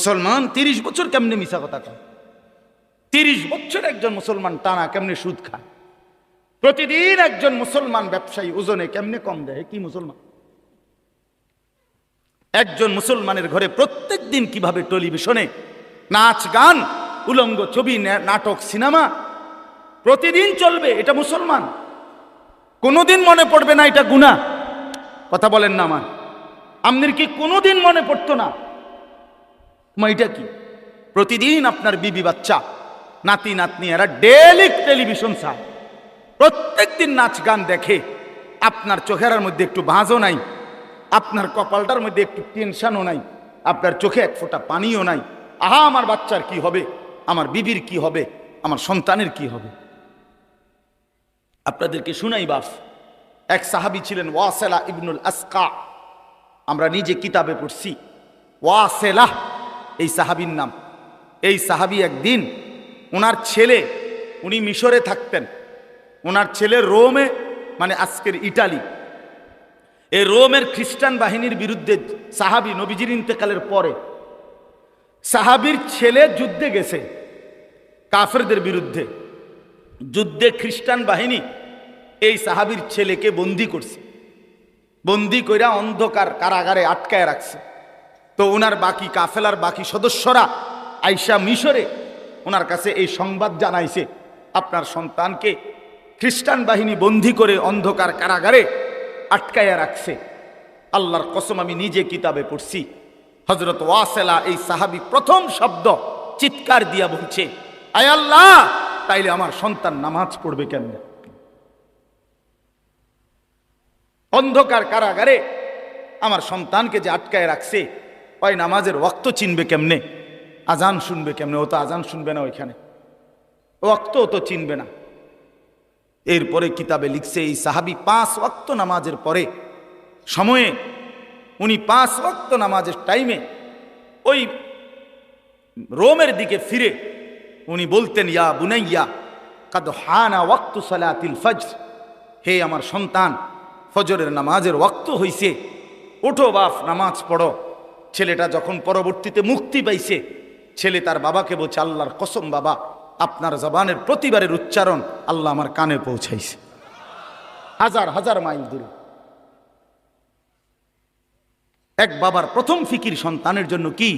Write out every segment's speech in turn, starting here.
মুসলমান 30 বছর কেমনে মিছা কথা কয়? 30 বছর একজন মুসলমান টানা কেমনে সুদ খায়? প্রতিদিন একজন মুসলমান ব্যবসায়ী ওজনে কেমনে কম দেয়? কি মুসলমান? একজন মুসলমানের ঘরে প্রত্যেক দিন কিভাবে টেলিভিশনে নাচ গান, উলঙ্গ ছবি, নাটক, সিনেমা প্রতিদিন চলবে, এটা মুসলমান? কোনোদিন মনে পড়বে না এটা গুনাহ? কথা বলেন না আমার। আপনার কি কোনোদিন মনে পড়তো না এটা কি? প্রতিদিন আপনার বিবি বাচ্চা, নাতি নাতনি এরা ডেইলি টেলিভিশন চায়, প্রত্যেক দিন নাচ গান দেখে। আপনার চোখের মধ্যে একটু ভাঁজও নাই, আপনার কপালটার মধ্যে একটু টেনশনও নাই, আপনার চোখে এক ফোঁটা পানিও নাই। আহা, আমার বাচ্চার কি হবে, আমার বিবির কি হবে, আমার সন্তানের কি হবে? আপনাদেরকে শুনাই বাপ। এক সাহাবী ছিলেন ওয়াসিলা ইবনুল আসকা, আমরা নিজে কিতাবে পড়ছি ওয়াসিলা এই সাহাবীর নাম। এই সাহাবী একদিন ওনার ছেলে, উনি মিশরে থাকতেন, ওনার ছেলে রোমে, মানে আজকের ইটালি, এই রোমের খ্রিস্টান বাহিনীর বিরুদ্ধে সাহাবী নবীজির ইন্তেকালের পরে সাহাবীর ছেলে যুদ্ধে গেছে কাফেরদের বিরুদ্ধে। যুদ্ধে খ্রিস্টান বাহিনী এই সাহাবীর ছেলেকে বন্দী করছে, বন্দী কইরা অন্ধকার কারাগারে আটকায় রাখছে। তো ওনার বাকি কাফেলার বাকি সদস্যরা আইসা মিশরে ওনার কাছে এই সংবাদ জানাইছে, আপনার সন্তানকে খ্রিস্টান বাহিনী বন্দী করে অন্ধকার কারাগারে আটকায়া রাখছে। আল্লাহর কসম, আমি নিজে কিতাবে পড়ছি, হযরত ওয়াসিলা এই সাহাবী প্রথম শব্দ চিৎকার দিয়া বলছে, আয় আল্লাহ, তাইলে আমার সন্তান নামাজ পড়বে কেমনে? অন্ধকার কারাগারে আমার সন্তানকে যে আটকায় রাখছে, ওই নামাজের ওয়াক্ত চিনবে কেমনে, আজান শুনবে কেমনে? ও তো আজান শুনবে না, ওইখানে ওয়াক্ত তো চিনবে না। এরপরে কিতাবে লিখছে এই সাহাবী 5 ওয়াক্ত নামাজের পরে সময়ে, উনি 5 ওয়াক্ত নামাজের টাইমে ওই রোমের দিকে ফিরে উনি বলতেন, ইয়া বুনাইয়া কাদ হানা ওয়াক্তু সালাতিল ফজর, হে আমার সন্তান, ফজরের নামাজের ওয়াক্ত হইছে, ওঠো বাপ, নামাজ পড়ো। ছেলেটা যখন পরবর্তীতে মুক্তি পাইছে, ছেলে তার বাবাকে বলছে, আল্লাহর কসম বাবা, আপনার জবানের প্রতিবারের উচ্চারণ আল্লাহ আমার কানে পৌঁছাইছে, হাজার হাজার মাইল দূরে। এক বাবার প্রথম ফিকির সন্তানের জন্য কি?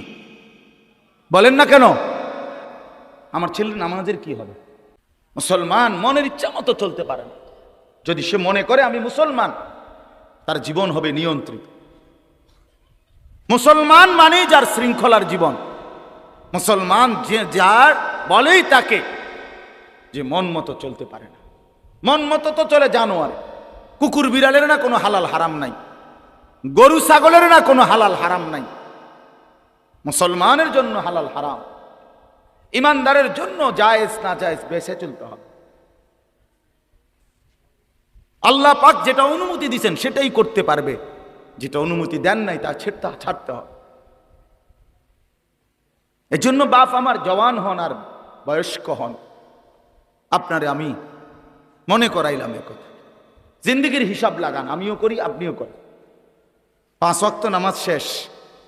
বলেন না কেন? আমার ছেলের নামাজের কি হবে? মুসলমান মনের ইচ্ছা মতো চলতে পারে না। যদি সে মনে করে আমি মুসলমান, তার জীবন হবে নিয়ন্ত্রিত। মুসলমান মানে যার শৃঙ্খলার জীবন, মুসলমান যার বলেই তাকে যে মন মতো চলতে পারে না। মন মতো তো চলে জানোয়ার, কুকুর বিড়ালের না কোনো হালাল হারাম নাই, গরু ছাগলের না কোনো হালাল হারাম নাই। মুসলমানের জন্য হালাল হারাম, ইমানদারের জন্য জায়েজ না জায়েজ বেছে চলতে হবে। আল্লাহ পাক যেটা অনুমতি দিয়েছেন সেটাই করতে পারবে, যেটা অনুমতি দেন নাই তা ছাড়তে হবে। এজন্য বাপ আমার, জওয়ান হন আর বয়স্ক হন, আপনারে আমি মনে করাইলাম একথা। জিন্দেগির হিসাব লাগান, আমিও করি আপনিও করেন। 5 ওয়াক্ত নামাজ শেষ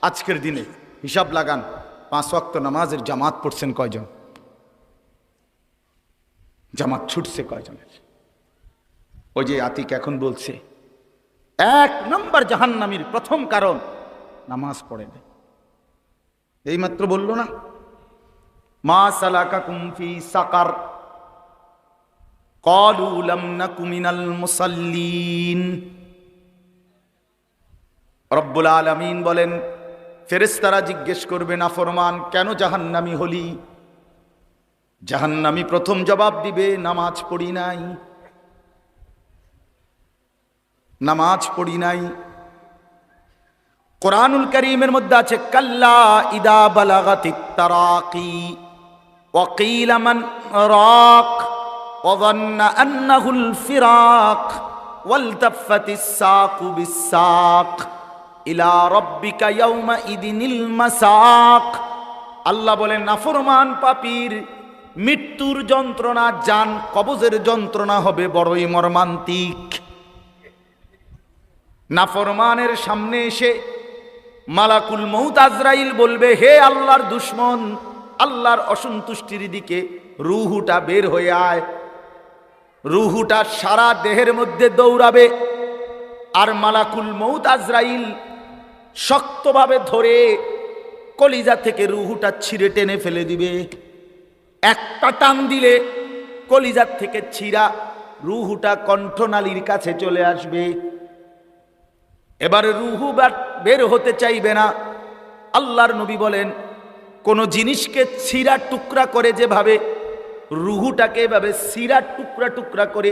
আজকের দিনে, হিসাব লাগান 5 ওয়াক্ত নামাজের জামাত পড়ছেন কয়জন? জামাত ছুটছে কয়জনের? ওই যে আতিক এখন বলছে 1 নম্বর জাহান্নামীর প্রথম কারণ নামাজ পড়ে না। এইমাত্র বলল না, মা সালাকাকুম ফি সাকার ক্বালু লাম নাকু মিনাল মুসাল্লিন। রব্বুল আলামিন বলেন, ফেরেশতারা জিজ্ঞেস করবে, নাফরমান কেন জাহান্নামী হলি? জাহান্নামী প্রথম জবাব দিবে, নামাজ পড়ি নাই, নামাজ পড়ি নাই। কোরআনুল কারীমের মধ্যে আছে, কাল্লা ইদা বালাগাতিত তারাকি ওয়া কিলা মান রাক ওয়া যান্না আন্নাহুল ফিরাক ওয়ালতাফাতিস সাকু বিস-সাক ইলা রাব্বিকা ইয়াওমা ইদিনিল মাসাক। আল্লাহ বলেন, নাফরমান পাপীর মৃত্যুর যন্ত্রণা, জান কবজের যন্ত্রণা হবে বড়ই মর্মান্তিক। নাফরমানের সামনে এসে মালাকুল মউত আজরাইল বলবে, হে আল্লাহর দুশমন, আল্লাহর অসন্তুষ্টির দিকে রুহুটা বের হয়ে আয়। রুহুটা সারা দেহের মধ্যে দৌড়াবে, আর মালাকুল মউত আজরাইল শক্তভাবে ধরে কলিজা থেকে রুহুটা ছিঁড়ে টেনে ফেলে দিবে। একটা টান দিলে কলিজার থেকে ছিঁড়া রুহুটা কণ্ঠনালীর কাছে চলে আসবে। এবারে রুহু বের হতে চাইবে না। আল্লাহর নবী বলেন, কোন জিনিসকে ছিঁড়া টুকরা করে যেভাবে রুহুটাকে এভাবে ছিঁড়া টুকরা টুকরা করে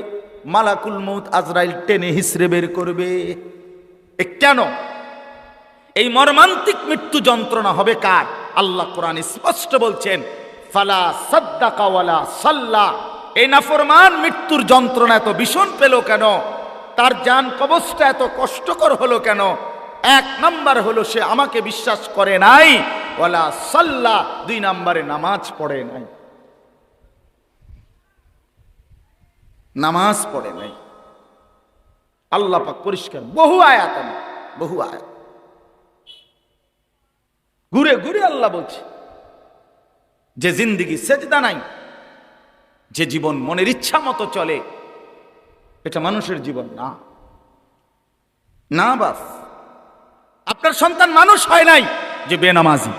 মালাকুল মউত আজরাইল টেনে হিসড়ে বের করবে। কেন? এই মর্মান্তিক মৃত্যু যন্ত্রণা হবে কার? আল্লাহ কোরআন স্পষ্ট বলছেন, ফালা সাদ্দাকা ওয়ালা সাল্লা। এই নাফরমান মৃত্যুর যন্ত্রণা এত ভীষণ পেল কেন? তার জান কবজটা এত কষ্টকর হলো কেন? এক নাম্বার হলো সে আমাকে বিশ্বাস করে নাই, ওয়ালা সাল্লা, দুই নাম্বারে নামাজ পড়ে নাই। নামাজ পড়ে নাই। আল্লাহ পাক পরিষ্কার বহু আয়াত, বহু আয়াত ঘুরে ঘুরে আল্লাহ বলছে যে জিন্দেগি সেজদা নাই, যে জীবন মনের ইচ্ছা মতো চলে, এটা মানুষের জীবন না। না বাস, আপনার সন্তান মানুষ হয় নাই যে বেনামাজি।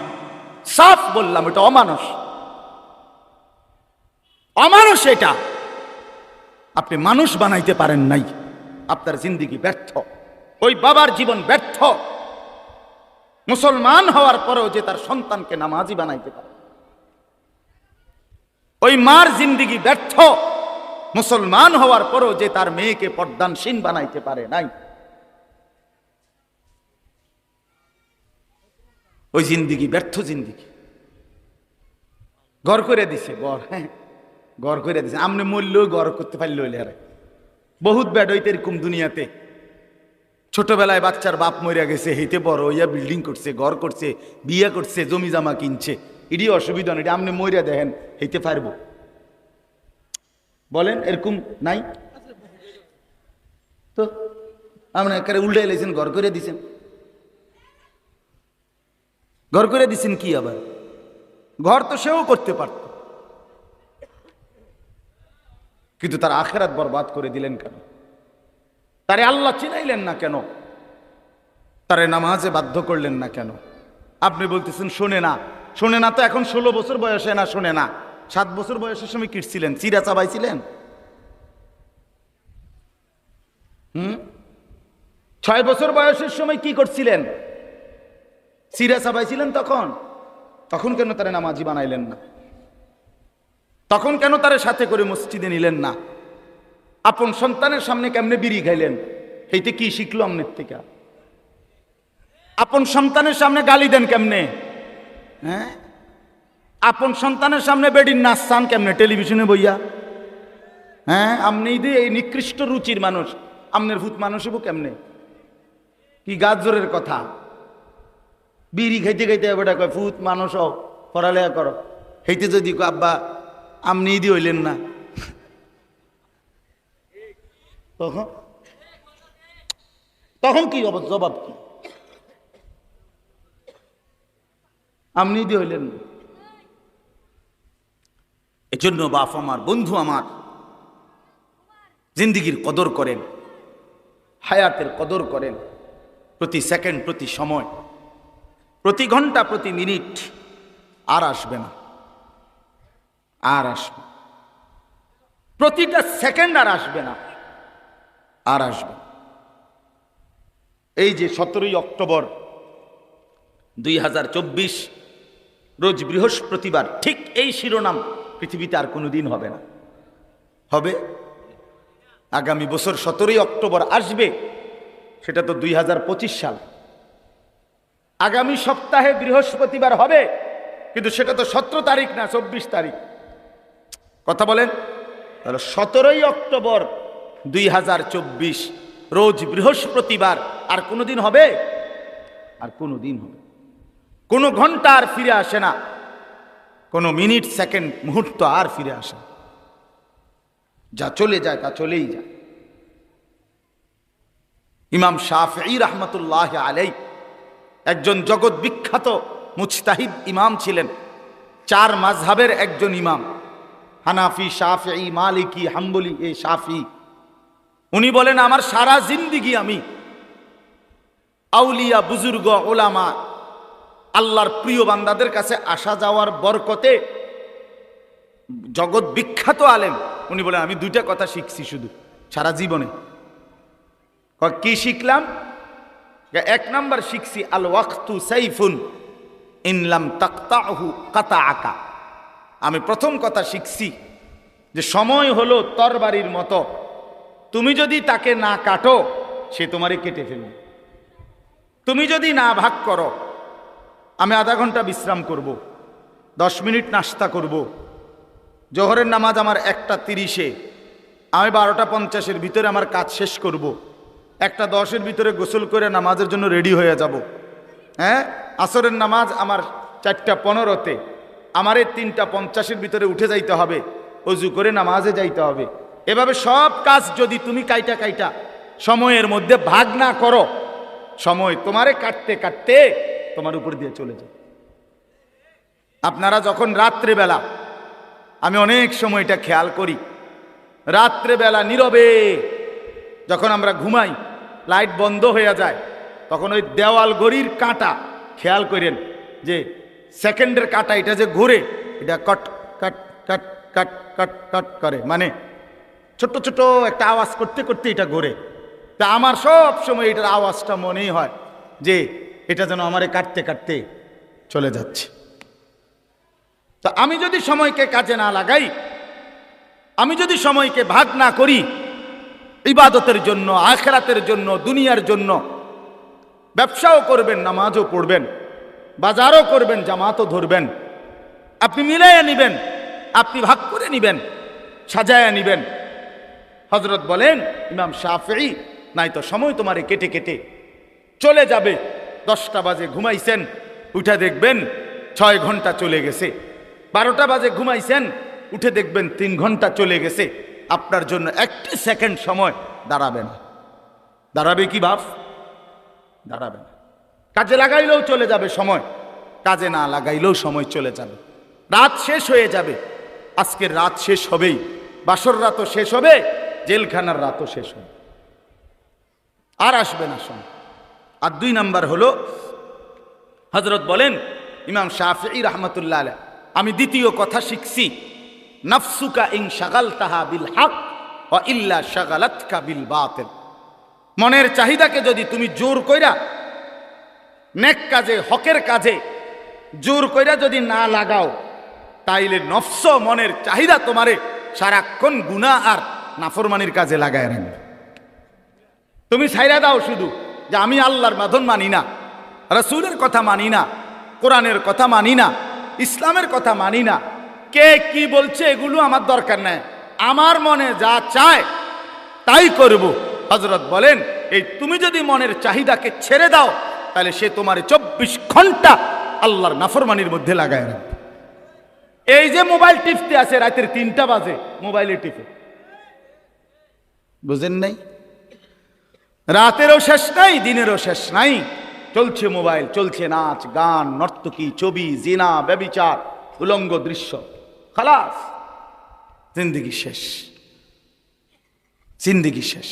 সাফ বললাম, এটা অমানুষ, অমানুষ। এটা আপনি মানুষ বানাইতে পারেন নাই, আপনার জিন্দেগি ব্যর্থ। ওই বাবার জীবন ব্যর্থ, মুসলমান হওয়ার পরেও যে তার সন্তানকে নামাজি বানাইতে পারে। ওই মার জিন্দেগি ব্যর্থ, মুসলমান হওয়ার পরেও যে তার মেয়েকে পর্দানশীল বানাইতে পারে নাই। ওই জিন্দেগি ব্যর্থ জিন্দেগি। ঘর করে দিছে, ঘর, হ্যাঁ ঘর করে দিছে। আপনি মূল্যও ঘর করতে পারলে হইলে হারে বহুত ব্যাড হইতে এরকম দুনিয়াতে। ছোটবেলায় বাচ্চার বাপ মরিয়া গেছে, হেইতে বড় হইয়া বিল্ডিং করছে, ঘর করছে, বিয়ে করছে, জমি জামা কিনছে। এটি অসুবিধা নেই, আপনি মরিয়া দেখেন হইতে পারবো? বলেন, এরকম নাই তো? আপনি একেবারে উল্টে এলেছেন, ঘর করে দিছেন। ঘর করে দিছেন কি আবার? ঘর তো সেও করতে পারত, কিন্তু তার আখেরাত বরবাদ করে দিলেন কেন? তারে আল্লাহ চিনাইলেন না কেন? তারে নামাজে বাধ্য করলেন না কেন? আপনি বলতেছেন শোনে না, শোনে না তো এখন 16 বছর বয়সে না শোনে না। 7 বছর বয়সের সময় কিটছিলেন, চিরা চাবাইছিলেন? 6 বছর বয়সের সময় কি করছিলেন? চিরা চাবাইছিলেন। তখন তখন কেন তারে নামাজি বানাইলেন না? তখন কেন তারে সাথে করে মসজিদে নিলেন না? আপন সন্তানের সামনে কেমনে বিড়ি খাইলেন? এইতে কি শিখলো আমনের থেকে? আপন সন্তানের সামনে গালি দেন কেমনে? হ্যাঁ, আপন সন্তানের সামনে বেডির নাচ চান কেমনে টেলিভিশনে বইয়া? হ্যাঁ, আপনি এই নিকৃষ্ট রুচির মানুষ, আমনের ভূত মানুষ হবো কেমনে? কি গাছ জোরের কথা! বিড়ি খাইতে খাইতে বেটা কয় ভূত মানুষ হও, পড়ালেখা করো। হেইতে যদি আব্বা আপনি ইদি হইলেন না, তখন তখন কি জবাব কি? আপনি ইদি হইলেন না। এজন্য বাপ আমার, বন্ধু আমার, জিন্দিগির কদর করেন, হায়াতের কদর করেন। প্রতি সেকেন্ড, প্রতি সময়, প্রতি ঘন্টা, প্রতি মিনিট আর আসবে না, আর আসবে। প্রতিটা সেকেন্ড আর আসবে না, আর আসবে। এই যে 17ই অক্টোবর 2024 রোজ বৃহস্পতিবার, ঠিক এই শিরোনাম পৃথিবীতে আর কোনোদিন হবে না। হবে আগামী বছর 17ই অক্টোবর আসবে, সেটা তো 2025 সাল। আগামী সপ্তাহে বৃহস্পতিবার হবে, কিন্তু সেটা তো 17 তারিখ না, 24 তারিখ। কথা বলেন, তাহলে 17ই অক্টোবর 2024 রোজ বৃহস্পতিবার আর কোনোদিন হবে? আর কোনোদিন হবে? কোনো ঘন্টা আর ফিরে আসে না, কোনো মিনিট, সেকেন্ড, মুহূর্ত আর ফিরে আসে না। যা চলে যায় তা চলেই যায়। ইমাম শাফিঈ রাহমাতুল্লাহ আলাইহি একজন জগৎ বিখ্যাত মুজতাহিদ ইমাম ছিলেন, 4 মাযহাবের একজন ইমাম, হানাফি, শাফিঈ, মালিকি, হাম্বলি, এই শাফি। উনি বলেন আমার সারা জিন্দেগি আমি আউলিয়া, বুজুর্গ, ওলামা, আল্লাহর প্রিয় বান্দাদের কাছে আসা যাওয়ার বরকতে জগৎ বিখ্যাত আলেম। উনি বলেন আমি 2টা কথা শিখছি শুধু সারা জীবনে। কি শিখলাম? 1 নাম্বার শিখছি আল ওয়াক্তু সাইফুন ইনলাম তাকতাহু কাতাআকা। আমি প্রথম কথা শিখছি যে সময় হলো তরবারির মতো, তুমি যদি তাকে না কাটো সে তোমারে কেটে ফেলবে। তুমি যদি না ভাগ করো, আমি আধা ঘন্টা বিশ্রাম করব, 10 মিনিট নাস্তা করব, জোহরের নামাজ আমার 1টা 30-এ, আমি 12টা 50-এর ভিতরে আমার কাজ শেষ করব, 1টা 10-এর ভিতরে গোসল করে নামাজের জন্য রেডি হয়ে যাব। হ্যাঁ, আসরের নামাজ আমার 4টা 15-তে, আমারে 3টা 50-এর ভিতরে উঠে যাইতে হবে, অজু করে নামাজে যাইতে হবে। এভাবে সব কাজ যদি তুমি কাইটা সময়ের মধ্যে ভাগ না করো, সময় তোমারে কাটতে কাটতে তোমার উপর দিয়ে চলে যায়। আপনারা যখন রাত্রেবেলা, আমি অনেক সময়টা খেয়াল করি, রাত্রেবেলা নীরবে যখন আমরা ঘুমাই, লাইট বন্ধ হয়ে যায়, তখন ওই দেওয়াল ঘড়ির কাঁটা খেয়াল করেন যে সেকেন্ডের কাঁটা এটা যে ঘুরে, এটা কট কট কট কট কট কট করে, মানে ছোট্ট ছোট একটা আওয়াজ করতে করতে এটা ঘুরে। তা আমার সব সময় এটার আওয়াজটা মনেই হয় যে এটা যেন আমারে কাটতে কাটতে চলে যাচ্ছে। তা আমি যদি সময়কে কাজে না লাগাই, আমি যদি সময়কে ভাগ না করি ইবাদতের জন্য, আখিরাতের জন্য, দুনিয়ার জন্য, ব্যবসাও করবেন, নামাজও পড়বেন, বাজারও করবেন, জামাতও ধরবেন, আপনি মিলাইয়া নিবেন, আপনি ভাগ করে নিবেন, সাজায়া নিবেন। হযরত বলেন ইমাম শাফিঈ, নাই তো সময় তোমারে কেটে কেটে চলে যাবে। 10টা বাজে ঘুমাইছেন, উঠে দেখবেন 6 ঘন্টা চলে গেছে। 12টা বাজে ঘুমাইছেন, উঠে দেখবেন 3 ঘন্টা চলে গেছে। আপনার জন্য 1 সেকেন্ড সময় দাঁড়াবে না। দাঁড়াবে কি বাপ? দাঁড়াবে না। কাজে লাগাইলেও চলে যাবে সময়, কাজে না লাগাইলেও সময় চলে যাবে। রাত শেষ হয়ে যাবে, আজকের রাত শেষ হবেই, বাসর রাতও শেষ হবে, জেলখানার রাতও শেষ হবে, আর আসবে না সময়। আর 2 নাম্বার হলো, হযরত বলেন ইমাম শাফিঈ রাহমাতুল্লাহ আলাইহি, আমি দ্বিতীয় কথা শিখছি, নাফসুকা ইন শাগালতাহা বিল হক ওয়া ইল্লা শাগালাতকা বিল বাতিল। মনের চাহিদাকে যদি তুমি জোর কইরা নেক কাজে, হকের কাজে জোর কইরা যদি না লাগাও, তাইলে নফস, মনের চাহিদা তোমারে সারাক্ষণ গুনাহ আর নাফরমানির কাজে লাগায় রাখবে। তুমি ছাইরা দাও শুধু যে আমি আল্লাহর বাঁধন মানি না, রাসূলের কথা মানি না, কোরআনের কথা মানি না, ইসলামের কথা মানি না, কে কি বলছে এগুলো আমার দরকার নাই, আমার মনে যা চায় তাই করব। হযরত বলেন এই তুমি যদি মনের চাহিদাকে ছেড়ে দাও, তাহলে সে তোমার 24 ঘন্টা আল্লাহর নাফরমানির মধ্যে লাগায় রাখবে। এই যে মোবাইল টিপতে আছে রাতের 3টা বাজে, মোবাইলে টিপে, বুঝেন নাই? রাতেরও শেষ নাই, দিনেরও শেষ নাই, চলছে মোবাইল, চলছে নাচ গান, নর্তকী, ছবি, জিনা, ব্যভিচার, উলঙ্গ দৃশ্য, খালাস, জিন্দেগি শেষ, জিন্দেগি শেষ।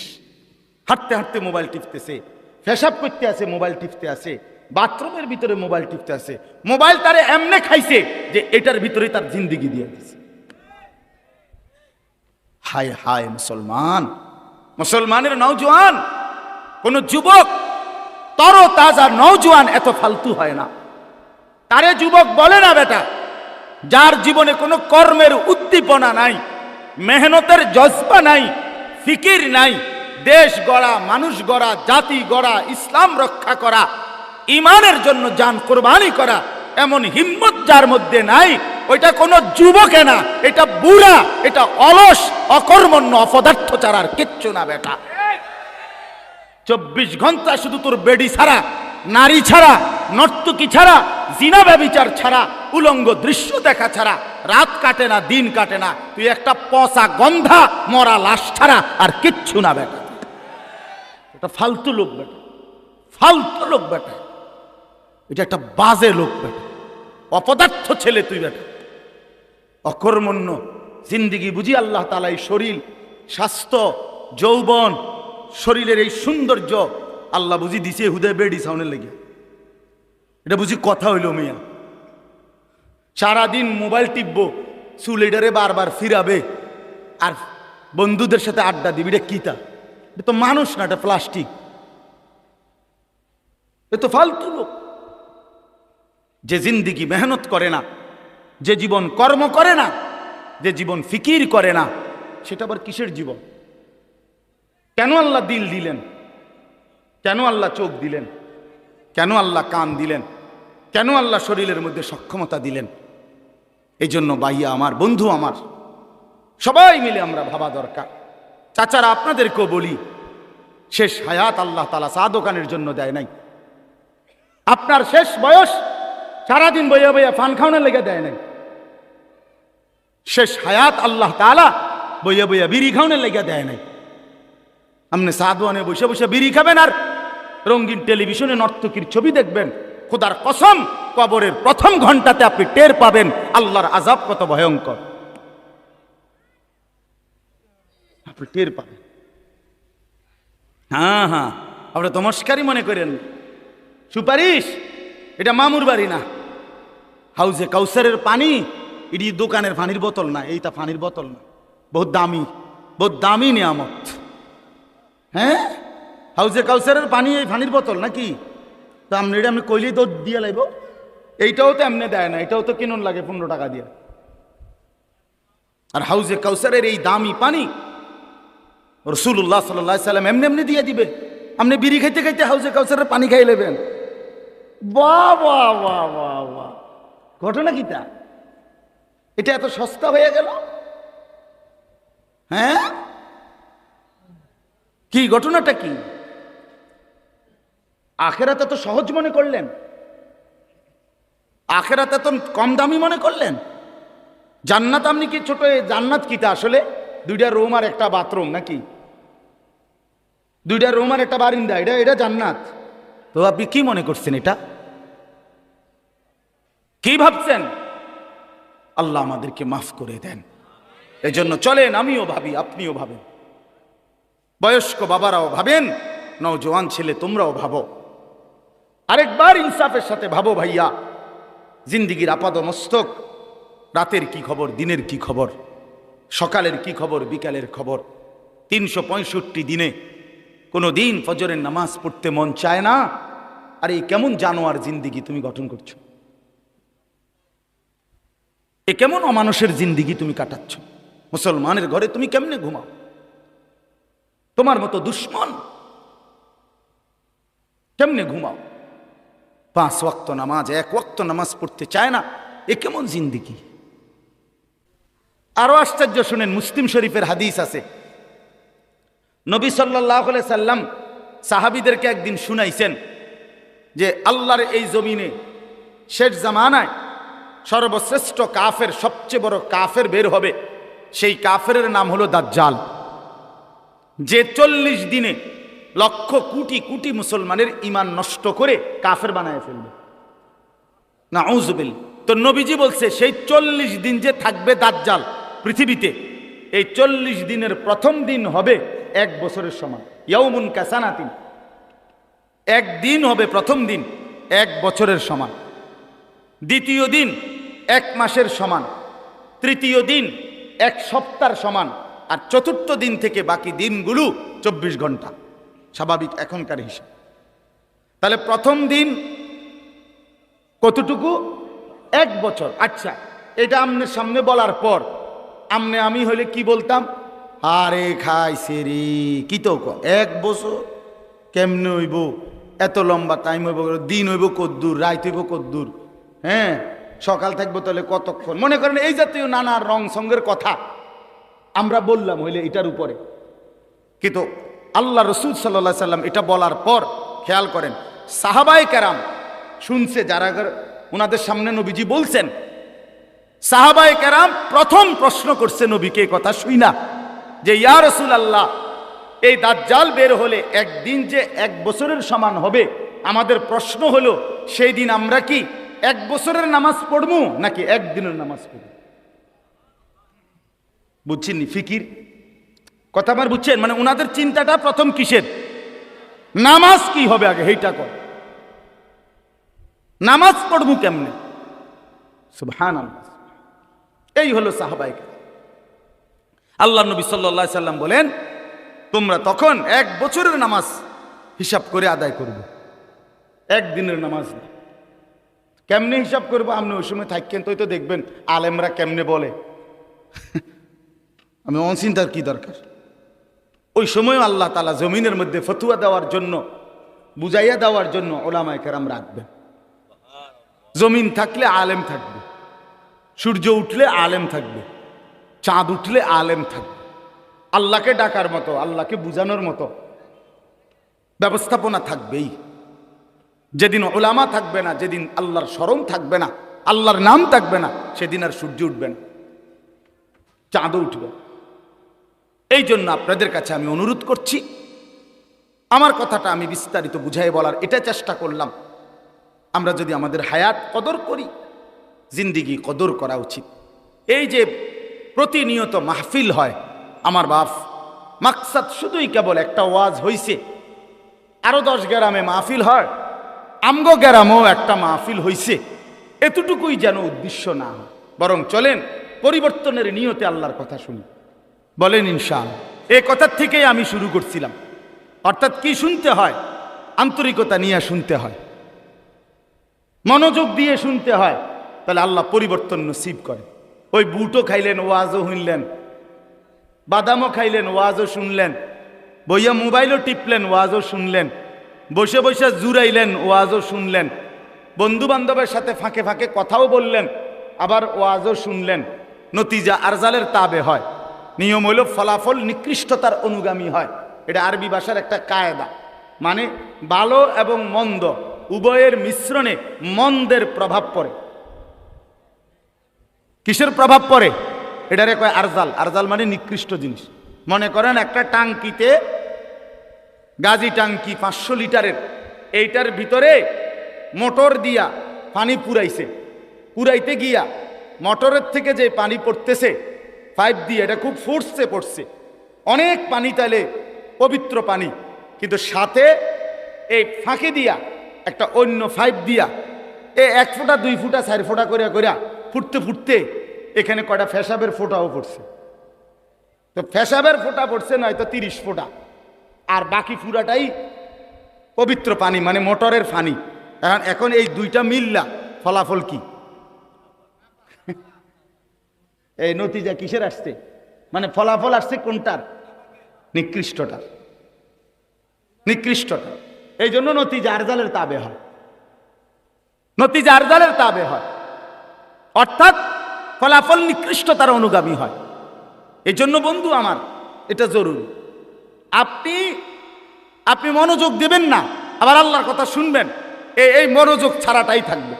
হাঁটতে হাঁটতে মোবাইল টিপতেছে, পেশাব করতে আছে মোবাইল টিপতে আছে, বাথরুমের ভিতরে মোবাইল টিপতে আছে। মোবাইল তারে এমনে খাইছে যে এটার ভিতরে তার জিন্দেগি দিয়ে দিছে। হায় হায় মুসলমান, মুসলমানের নওজোয়ান, কোন যুবক তর তাজা নওজোয়ান এত ফালতু হয় না। তারে যুবক বলে না বেটা, যার জীবনে কোনো কর্মের উদ্দীপনা নাই, মেহনতের জজবা নাই, ফিকির নাই, দেশ গড়া, মানুষ গড়া, জাতি গড়া, ইসলাম রক্ষা করা, ইমানের জন্য জান কোরবানি করা, এমন হিম্মত যার মধ্যে নাই, ওইটা কোনো যুবকে না, এটা বুড়া, এটা অলস, অকর্মণ্য, অপদার্থ ছাড়া আর কিচ্ছু না বেটা। 24 ঘন্টা শুধু তোর বেডি ছাড়া, নারী ছাড়া, নর্তকী ছাড়া, জিনা ব্যভিচার ছাড়া, উলঙ্গ দৃশ্য দেখা ছাড়া রাত কাটে না, দিন কাটে না। তুই একটা পচা গন্ধা মরা লাশ ছাড়া আর কিচ্ছু না বেটা। এটা ফালতু লোক বেটা, ফালতু লোক বেটা। এটা একটা বাজে লোক বেটা, অপদার্থ ছেলে তুই বেটা, অকর্মণ্য জিন্দিগি বুঝি আল্লাহ তাআলা এই শরীর, স্বাস্থ্য, যৌবন, শরীরের এই সৌন্দর্য আল্লাহ বুঝি দিছে হুদয় বেডি সাউনের লেগে। এটা বুঝি কথা হইল মিয়া? সারাদিন মোবাইল টিপবো, চুলেডারে বারবার ফিরাবে আর বন্ধুদের সাথে আড্ডা দিবি, এটা কিতা? এটা তো মানুষ না, এটা প্লাস্টিক, এ তো ফালতু লোক। যে জিন্দিগি মেহনত করে না, যে জীবন কর্ম করে না, যে জীবন ফিকির করে না, সেটা আবার কিসের জীবন? কেন আল্লাহ দিল দিলেন? কেন আল্লাহ চোখ দিলেন? কেন আল্লাহ কান দিলেন? কেন আল্লাহ শরীরের মধ্যে সক্ষমতা দিলেন? এই জন্য ভাইয়া আমার, বন্ধু আমার, সবাই মিলে আমরা ভাবা দরকার। চাচারা আপনাদেরকেও বলি, শেষ হায়াত আল্লাহ তাআলা চা দোকানের জন্য দেয় নাই। আপনার শেষ বয়স সারাদিন বইয়া বইয়া ফান খাওয়ানোর লেগে দেয় নাই। শেষ হায়াত আল্লাহ তাআলা বইয়া বইয়া বিড়ি খাওয়ানোর লেগে দেয় নাই। আপনি চা দোকানে বসে বসে বিড়ি খাবেন আর রঙিন টেলিভিশনে নর্তকীর ছবি দেখবেন, খোদার কসম কবরের প্রথম ঘন্টাতে আপনি টের পাবেন আল্লাহর আযাব কত ভয়ঙ্কর। আপনি টের পাবেন। হ্যাঁ হ্যাঁ, আপনি তমস্কারি মনে করেন, সুপারিশ, এটা মামুর বাড়ি না। হাউজে কাউসারের পানি এটি দোকানের পানির বোতল না, এইটা পানির বোতল না, বহুত দামি, বহুত দামি নিয়ামত। হ্যাঁ, হাউজে কাউসারের পানি এই পানির বোতল নাকি? তো আপনি এটা আমি কইলেই তো দিয়ে লাইব। এইটাও তো এমনি দেয় না, এটাও তো কিনুন লাগে 15 টাকা দিয়ে। আর হাউজে কাউসারের এই দামি পানি রাসূলুল্লাহ সাল্লাল্লাহু আলাইহি সাল্লাম এমনি এমনি দিয়ে দিবে। আপনি বিড়ি খাইতে খাইতে হাউজে কাউসারের পানি খাই নেবেন। বাহ বাহ বাহ বাহ বাহ, ঘটনা কিটা? এটা এত সস্তা হয়ে গেল? হ্যাঁ, কি ঘটনাটা কি? আখেরাতে তো সহজ মনে করলেন, আখেরাতে তো কম দামি মনে করলেন। জান্নাত আপনি কি ছোট, জান্নাত কিটা আসলে? 2টা রুম আর একটা বাথরুম নাকি? 2টা রুম আর একটা বারিন্দা, এটা এটা জান্নাত? তো আপনি কি মনে করছেন? এটা কি ভাবছেন? আল্লাহ আমাদেরকে মাফ করে দেন। এই জন্য চলেন, আমিও ভাবি, আপনিও ভাবেন, বয়স্ক বাবারাও ভাবেন, নওজোয়ান ছেলে তোমরাও ভাবো। আরেকবার ইনসাফের সাথে ভাবো ভাইয়া, জিন্দিগির আপাদ মস্তক, রাতের কি খবর, দিনের কি খবর, সকালের কি খবর, বিকালের খবর। 365 দিনে কোনো দিন ফজরের নামাজ পড়তে মন চায় না। আর এই কেমন জানোয়ার জিন্দিগি তুমি গঠন করছো? এ কেমন অমানুষের জিন্দিগি তুমি কাটাচ্ছ? মুসলমানের ঘরে তুমি কেমনে ঘুমাও? তোমার মতো দুশ্মন কেমনে ঘুমাও? 5 ওয়াক্ত নামাজ, 1 ওয়াক্ত নামাজ পড়তে চায় না, এ কেমন জিন্দিগি? আরো আশ্চর্য শুনেন, মুসলিম শরীফের হাদিস আছে, নবী সাল্লাল্লাহু আলাইহি সাল্লাম সাহাবীদেরকে একদিন শুনাইছেন যে আল্লাহর এই জমিনে শেষ জামানায় সর্বশ্রেষ্ঠ কাফের, সবচেয়ে বড় কাফের বের হবে। সেই কাফেরের নাম হলো দাজ্জাল, যে 40 দিনে লক্ষ কোটি কোটি মুসলমানের ঈমান নষ্ট করে কাফের বানায় ফেলবে। নাউযুবিল্লাহ। তো নবীজি বলছে সেই 40 দিন যে থাকবে দাজ্জাল পৃথিবীতে, এই 40 দিনের প্রথম দিন হবে 1 বছরের সমান। ইয়াউমুন কাসানাতিন, একদিন হবে প্রথম দিন 1 বছরের সমান, দ্বিতীয় দিন 1 মাসের সমান, তৃতীয় দিন 1 সপ্তাহের সমান, আর চতুর্থ দিন থেকে বাকি দিনগুলো 24 ঘন্টা, স্বাভাবিক এখনকার হিসাব। তাহলে প্রথম দিন কতটুকু? 1 বছর। আচ্ছা, এটা আপনার সামনে বলার পর আমি হইলে কি বলতাম? আরে খাইছে রে, কি তো 1 বছর কেমনে হইব? এত লম্বা টাইম হইব? দিন হইব কদ্দূর, রাত হইব কদ্দূর? হ্যাঁ, সকাল থাকবো তাহলে কতক্ষণ? মনে করেন এই জাতীয় নানা রং সঙ্গের কথা আমরা বললাম হইলে এটার উপরে। কিন্তু আল্লাহ রসুল সাল্লাল্লাহু আলাইহি সাল্লাম এটা বলার পর খেয়াল করেন, সাহাবায়ে কেরাম শুনছে, যারা ওনাদের সামনে নবীজি বলছেন, সাহাবায়ে কেরাম প্রথম প্রশ্ন করছে নবীকে কথা শুইনা যে ইয়া রাসূলুল্লাহ, এই দাজ্জাল বের হলে একদিন যে 1 বছরের সমান হবে, আমাদের প্রশ্ন হলো সেই দিন আমরা কি 1 বছরের নামাজ পড়বো নাকি একদিনের নামাজ পড়ব? বুঝছেন নি ফিকির কথা আমার? বুঝছেন? মানে ওনাদের চিন্তাটা প্রথম কিসের? নামাজ কি হবে আগে এইটা কর, নামাজ পড়বো কেমনে? সুবহানাল্লাহ। এই হলো সাহাবায়ে কেরাম। আল্লাহ নবী সাল্লাল্লাহু আলাইহি সাল্লাম বলেন, তোমরা তখন 1 বছরের নামাজ হিসাব করে আদায় করবে, একদিনের নামাজ না। কেমনে হিসাব করবো? আপনি ওই সময় থাকেন তো দেখবেন আলেমরা কেমনে বলে। আমি অনচিন্তার কি দরকার? ওই সময় আল্লাহ তাআলা জমিনের মধ্যে ফতোয়া দেওয়ার জন্য, বুঝাইয়া দেওয়ার জন্য উলামায়ে কেরাম রাখবেন। জমিন থাকলে আলেম থাকবে, সূর্য উঠলে আলেম থাকবে, চাঁদ উঠলে আলেম থাকবে। আল্লাহকে ডাকার মতো, আল্লাহকে বুঝানোর মতো ব্যবস্থাপনা থাকবেই। যেদিন উলামা থাকবে না, যেদিন আল্লাহর স্মরণ থাকবে না, আল্লাহর নাম থাকবে না, সেদিন আর সূর্য উঠবে না, চাঁদও উঠবে। এই জন্য আপনাদের কাছে আমি অনুরোধ করছি, আমার কথাটা আমি বিস্তারিত বুঝাই বলার এটা চেষ্টা করলাম। আমরা যদি আমাদের হায়াত কদর করি, জিন্দিগি কদর করা উচিত। এই যে প্রতিনিয়ত মাহফিল হয় আমার বাপ, মাকসাদ শুধুই কেবল একটা ওয়াজ হইছে, আরো 10 গ্রামে মাহফিল হয়, আমগো গ্রামেও একটা মাহফিল হইছে, এতটুকুই যেন উদ্দেশ্য না হয়। বরং চলেন পরিবর্তনের নিয়তে আল্লাহর কথা শুনি, বলেন ইনশাআল্লাহ। এই কথার থেকেই আমি শুরু করছিলাম। অর্থাৎ কি শুনতে হয়? আন্তরিকতা নিয়ে শুনতে হয়, মনোযোগ দিয়ে শুনতে হয়, তাহলে আল্লাহ পরিবর্তন নসিব করে। ওই বুটও খাইলেন, ওয়াজও শুনলেন, বাদামও খাইলেন, ওয়াজও শুনলেন, বইয়া মোবাইলও টিপলেন, ওয়াজও শুনলেন, বসে বসে জুড়াইলেন, ওয়াজও শুনলেন, বন্ধু বান্ধবের সাথে ফাঁকে ফাঁকে কথাও বললেন, আবার ওয়াজও শুনলেন। নতিজা আরজালের তাবে হয়। নিয়ম হইল ফলাফল নিকৃষ্টতার অনুগামী হয়। এটা আরবি ভাষার একটা কায়দা। মানে ভালো এবং মন্দ উভয়ের মিশ্রণে মন্দের প্রভাব পড়ে। কিসের প্রভাব পড়ে? এটারে কয় আরজাল। আরজাল মানে নিকৃষ্ট জিনিস। মনে করেন একটা টাঙ্কিতে, গাজী টাঙ্কি 500 লিটারের, এইটার ভিতরে মোটর দিয়া পানি পুরাইছে, পুরাইতে গিয়া মোটরের থেকে যে পানি পড়তেছে পাইপ দিয়ে, এটা খুব ফোর্সে পড়ছে, অনেক পানি, তাইলে পবিত্র পানি, কিন্তু সাথে এই ফাঁকে দিয়া একটা অন্য পাইপ দিয়া 1 ফোঁটা 2 ফোঁটা 4 ফোঁটা করিয়া করিয়া ফুটতে ফুটতে এখানে কয়টা ফেসাবের ফোঁটাও পড়ছে। তো ফেসাবের ফোঁটা পড়ছে নয়তো 30 ফোঁটা, আর বাকি পুরাটাই পবিত্র পানি, মানে মোটরের পানি। এখন এই দুইটা মিললা ফলাফল কি? এই নতিজা কিসের আসছে? মানে ফলাফল আসছে কোনটার? নিকৃষ্টটার, নিকৃষ্টটা। এই জন্য নতিজা আরজালের তাবে হয়, নতিজা আরজালের তাবে হয়, অর্থাৎ ফলাফল নিকৃষ্টতার অনুগামী হয়। এই জন্য বন্ধু আমার, এটা জরুরি। আপনি মনোযোগ দেবেন না, আবার আল্লাহর কথা শুনবেন, এই মনোযোগ ছাড়াটাই থাকবে,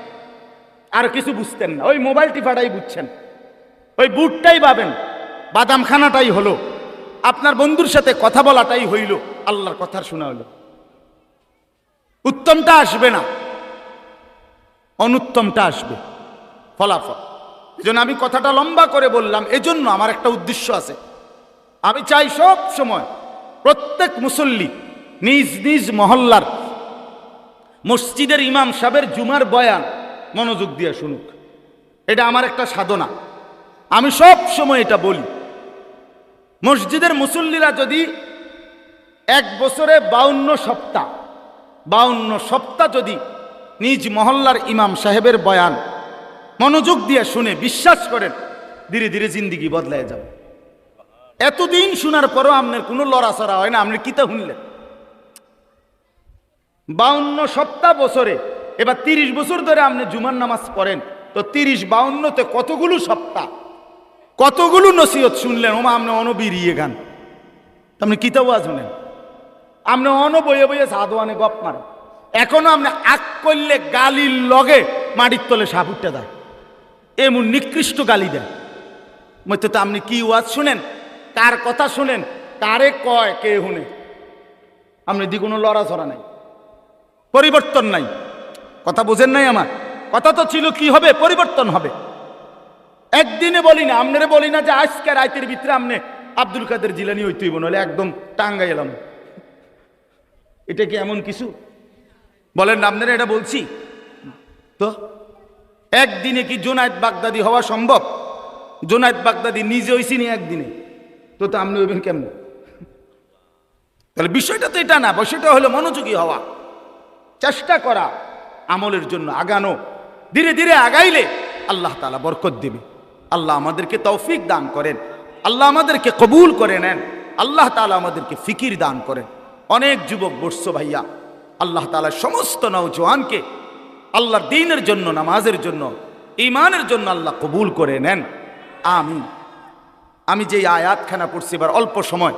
আর কিছু বুঝতেন না। ওই মোবাইল টিপাটাই বুঝছেন, ওই বুটটাই পাবেন, বাদাম খানাটাই হলো, আপনার বন্ধুর সাথে কথা বলাটাই হইল, আল্লাহর কথা শোনা হলো। উত্তমটা আসবে না, অনুত্তমটা আসবে ফলাফল। এজন্য আমি কথাটা লম্বা করে বললাম, এজন্য আমার একটা উদ্দেশ্য আছে। আমি চাই সব সময় প্রত্যেক মুসল্লি নিজ নিজ মহল্লার মসজিদের ইমাম সাহেবের জুমার বয়ান মনোযোগ দিয়ে শুনুক। এটা আমার একটা সাধনা। আমি সব সময় এটা বলি, মসজিদের মুসল্লিরা যদি 1 বছরে 52 সপ্তাহ যদি নিজ মহল্লার ইমাম সাহেবের বয়ান মনোযোগ দিয়ে শুনে, বিশ্বাস করেন ধীরে ধীরে জিন্দিগি বদলায় যাবে। এতদিন শোনার পরও আপনার কোনো লড়াচড়া হয় না, আপনি কিতা শুনলেন? 52 সপ্তাহ বছরে, এবার 30 বছর ধরে আপনি জুমার নামাজ পড়েন, তো 30-52তে কতগুলো সপ্তাহ, কতগুলো নসিহত শুনলেন। ওমা আপনি অনবিরিয়ে গান, আপনি কিতা ওয়াজ শুনেন, আপনি অন বইয়ে বইয়ে সাধুয়ানে গপ মারেন। এখনো আপনি আগ করলে গালির লগে মাটির তলে সাপ উঠতে দেয়, এমন নিকৃষ্ট গালি দেয়। মধ্যে তো আপনি কি ওয়াজ শুনেন, কার কথা শুনেন, কারে কয় কে শুনে, আপনি দি কোনো লড়াছড়া নাই। পরিবর্তন নাই। কথা বোঝেন নাই আমার কথা? তো ছিল কি হবে, পরিবর্তন হবে। একদিনে বলি না, আপনারে বলি না যে আজকে রাতের ভিতরে আপনি আব্দুল কাদের জিলানী হইতেই বলে একদম টাঙ্গাই এলাম। এটা কি এমন কিছু? বলেন না, আপনারা এটা বলছি তো? একদিনে কি জুনায়েদ বাগদাদি হওয়া সম্ভব? জুনায়েদ বাগদাদি নিজে হইছি নি একদিনে, তো তো আপনি হইবেন কেমন? তাহলে বিষয়টা তো এটা না, বিষয়টা হলো মনোযোগী হওয়া, চেষ্টা করা, আমলের জন্য আগানো। ধীরে ধীরে আগাইলে আল্লাহ তাআলা বরকত দেবে। আল্লাহ আমাদেরকে তৌফিক দান করেন, আল্লাহ আমাদেরকে কবুল করে নেন, আল্লাহ তাআলা আমাদেরকে ফিকির দান করেন। অনেক যুবক বসছো ভাইয়া, আল্লাহ তাআলা সমস্ত নওজোয়ানকে আল্লাহর দ্বীনের জন্য, নামাজের জন্য, ঈমানের জন্য আল্লাহ কবুল করে নেন, আমিন। আমি যে আয়াতখানা পড়ছি এবার অল্প সময়,